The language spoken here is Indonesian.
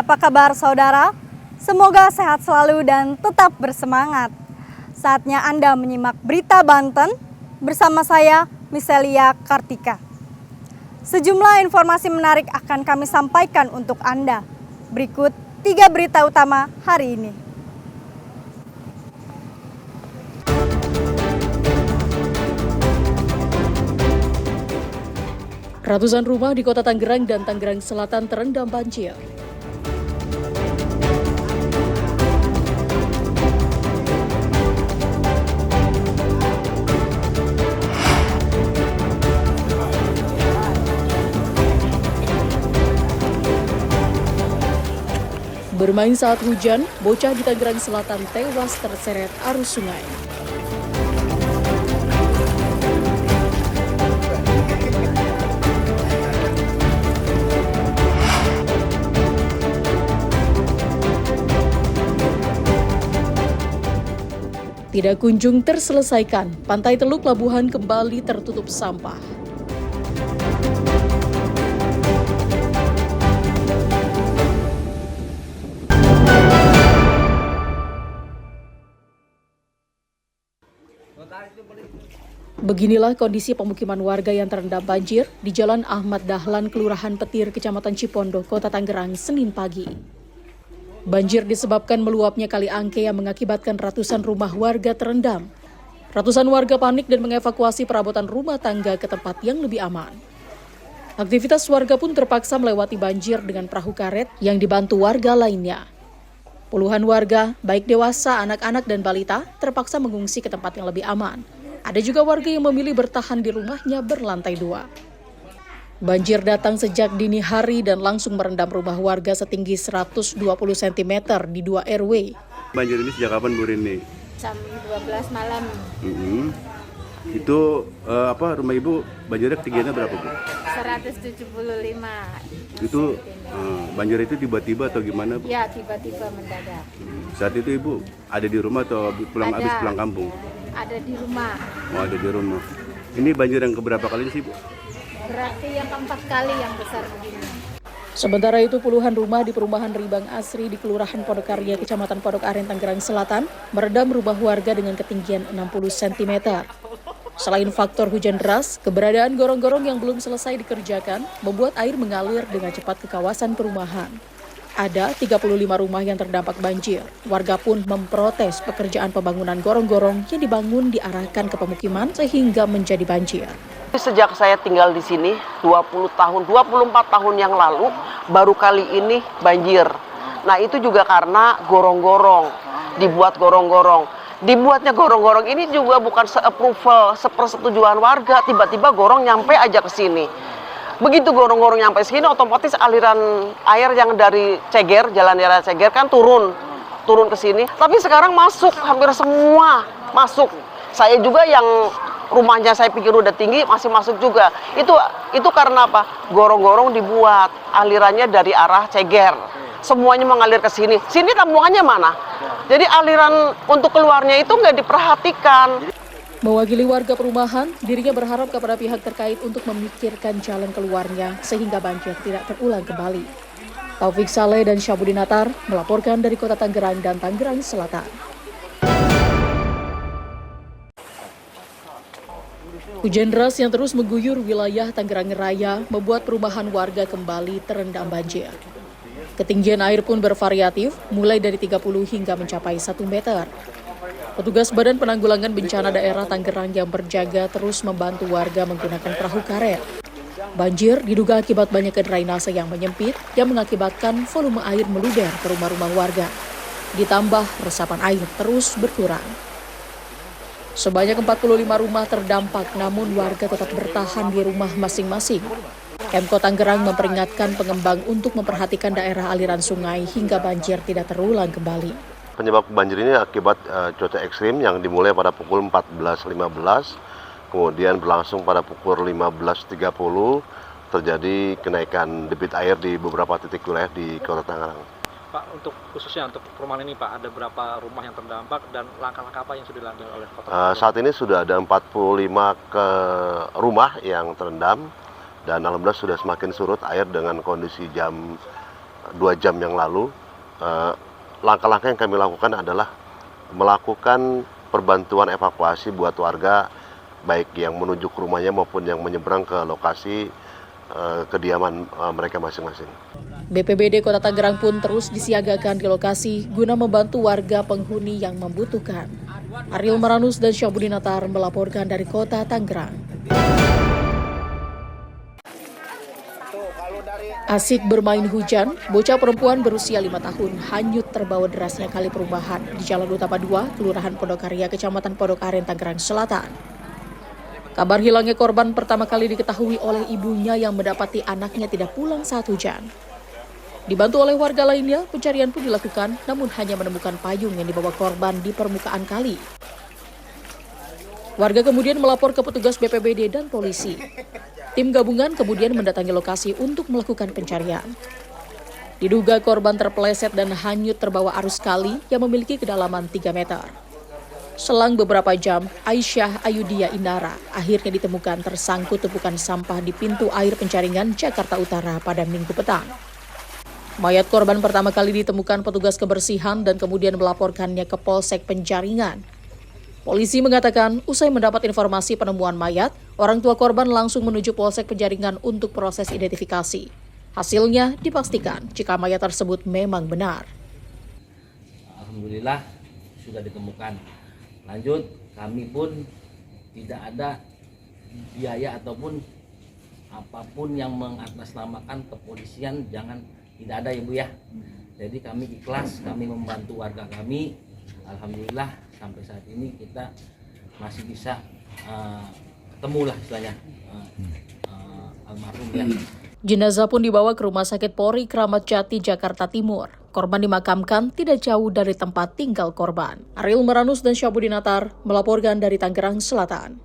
Apa kabar saudara? Semoga sehat selalu dan tetap bersemangat. Saatnya Anda menyimak berita Banten bersama saya, Miselia Kartika. Sejumlah informasi menarik akan kami sampaikan untuk Anda. Berikut 3 berita utama hari ini. Ratusan rumah di Kota Tangerang dan Tangerang Selatan terendam banjir. Bermain saat hujan, bocah di Tangerang Selatan tewas terseret arus sungai. Tidak kunjung terselesaikan, Pantai Teluk Labuhan kembali tertutup sampah. Beginilah kondisi pemukiman warga yang terendam banjir di Jalan Ahmad Dahlan, Kelurahan Petir, Kecamatan Cipondoh, Kota Tangerang, Senin pagi. Banjir disebabkan meluapnya Kali Angke yang mengakibatkan ratusan rumah warga terendam. Ratusan warga panik dan mengevakuasi perabotan rumah tangga ke tempat yang lebih aman. Aktivitas warga pun terpaksa melewati banjir dengan perahu karet yang dibantu warga lainnya. Puluhan warga, baik dewasa, anak-anak, dan balita, terpaksa mengungsi ke tempat yang lebih aman. Ada juga warga yang memilih bertahan di rumahnya berlantai 2. Banjir datang sejak dini hari dan langsung merendam rumah warga setinggi 120 cm di 2 RW. Banjir ini sejak kapan Bu Rini? Jam 12 malam. Itu rumah Ibu banjirnya ketinggiannya berapa Bu? 175. Itu banjir itu tiba-tiba atau gimana Bu? Ya, tiba-tiba mendadak. Saat itu Ibu ada di rumah atau habis pulang kampung? Ada di rumah. Oh, ada di rumah. Ini banjir yang keberapa kali sih Bu? Berarti yang keempat kali yang besar begini. Sementara itu puluhan rumah di perumahan Ribang Asri di Kelurahan Podokarya, Kecamatan Pondok Aren, Tangerang Selatan merendam rumah warga dengan ketinggian 60 cm. Selain faktor hujan deras, keberadaan gorong-gorong yang belum selesai dikerjakan membuat air mengalir dengan cepat ke kawasan perumahan. Ada 35 rumah yang terdampak banjir. Warga pun memprotes pekerjaan pembangunan gorong-gorong yang dibangun diarahkan ke pemukiman sehingga menjadi banjir. Sejak saya tinggal di sini 24 tahun yang lalu baru kali ini banjir. Nah, itu juga karena gorong-gorong, dibuat gorong-gorong. Dibuatnya gorong-gorong ini juga bukan se-approval, sepersetujuan warga, tiba-tiba gorong nyampe aja ke sini. Begitu gorong-gorong nyampe sini, otomatis aliran air yang dari Ceger, jalan raya Ceger kan turun ke sini. Tapi sekarang masuk, hampir semua masuk. Saya juga yang rumahnya saya pikir udah tinggi masih masuk juga. Itu karena apa? Gorong-gorong dibuat alirannya dari arah Ceger. Semuanya mengalir ke sini. Sini tampungannya mana? Jadi aliran untuk keluarnya itu nggak diperhatikan. Mewakili warga perumahan, dirinya berharap kepada pihak terkait untuk memikirkan jalan keluarnya sehingga banjir tidak terulang kembali. Taufik Saleh dan Syabudin Natar melaporkan dari Kota Tangerang dan Tangerang Selatan. Hujan deras yang terus mengguyur wilayah Tangerang Raya membuat perumahan warga kembali terendam banjir. Ketinggian air pun bervariatif, mulai dari 30 hingga mencapai 1 meter. Petugas Badan Penanggulangan Bencana Daerah Tangerang yang berjaga terus membantu warga menggunakan perahu karet. Banjir diduga akibat banyaknya drainase yang menyempit yang mengakibatkan volume air meluber ke rumah-rumah warga. Ditambah resapan air terus berkurang. Sebanyak 45 rumah terdampak, namun warga tetap bertahan di rumah masing-masing. Pemkot Tangerang memperingatkan pengembang untuk memperhatikan daerah aliran sungai hingga banjir tidak terulang kembali. Penyebab banjir ini akibat cuaca ekstrim yang dimulai pada pukul 14.15, kemudian berlangsung pada pukul 15.30, terjadi kenaikan debit air di beberapa titik wilayah di Kota Tangerang. Pak, khususnya untuk perumahan ini Pak, ada berapa rumah yang terdampak dan langkah-langkah apa yang sudah diambil oleh Kota Tangerang? Saat ini sudah ada 45 rumah yang terendam dan alhamdulillah sudah semakin surut air dengan kondisi jam 2 jam yang lalu. Langkah-langkah yang kami lakukan adalah melakukan perbantuan evakuasi buat warga, baik yang menuju ke rumahnya maupun yang menyeberang ke lokasi kediaman mereka masing-masing. BPBD Kota Tangerang pun terus disiagakan di lokasi guna membantu warga penghuni yang membutuhkan. Ariel Maranus dan Syahbudinatar melaporkan dari Kota Tangerang. Asik bermain hujan, bocah perempuan berusia 5 tahun hanyut terbawa derasnya kali perubahan di Jalan Utama 2, Kelurahan Pondokarya, Kecamatan Pondokaren, Tangerang Selatan. Kabar hilangnya korban pertama kali diketahui oleh ibunya yang mendapati anaknya tidak pulang saat hujan. Dibantu oleh warga lainnya, pencarian pun dilakukan, namun hanya menemukan payung yang dibawa korban di permukaan kali. Warga kemudian melapor ke petugas BPBD dan polisi. Tim gabungan kemudian mendatangi lokasi untuk melakukan pencarian. Diduga korban terpeleset dan hanyut terbawa arus kali yang memiliki kedalaman 3 meter. Selang beberapa jam, Aisyah Ayudia Indara akhirnya ditemukan tersangkut tumpukan sampah di pintu air Penjaringan, Jakarta Utara pada Minggu petang. Mayat korban pertama kali ditemukan petugas kebersihan dan kemudian melaporkannya ke Polsek Penjaringan. Polisi mengatakan, usai mendapat informasi penemuan mayat, orang tua korban langsung menuju Polsek Penjaringan untuk proses identifikasi. Hasilnya dipastikan jika mayat tersebut memang benar. Alhamdulillah sudah ditemukan. Lanjut, kami pun tidak ada biaya ataupun apapun yang mengatasnamakan kepolisian, tidak ada ya Bu ya. Jadi kami ikhlas, kami membantu warga kami. Alhamdulillah sampai saat ini kita masih bisa ketemu lah istilahnya almarhum ya. Jenazah pun dibawa ke Rumah Sakit Polri Kramat Jati, Jakarta Timur. Korban dimakamkan tidak jauh dari tempat tinggal korban. Ariel Maranus dan Syahbudinatar melaporkan dari Tangerang Selatan.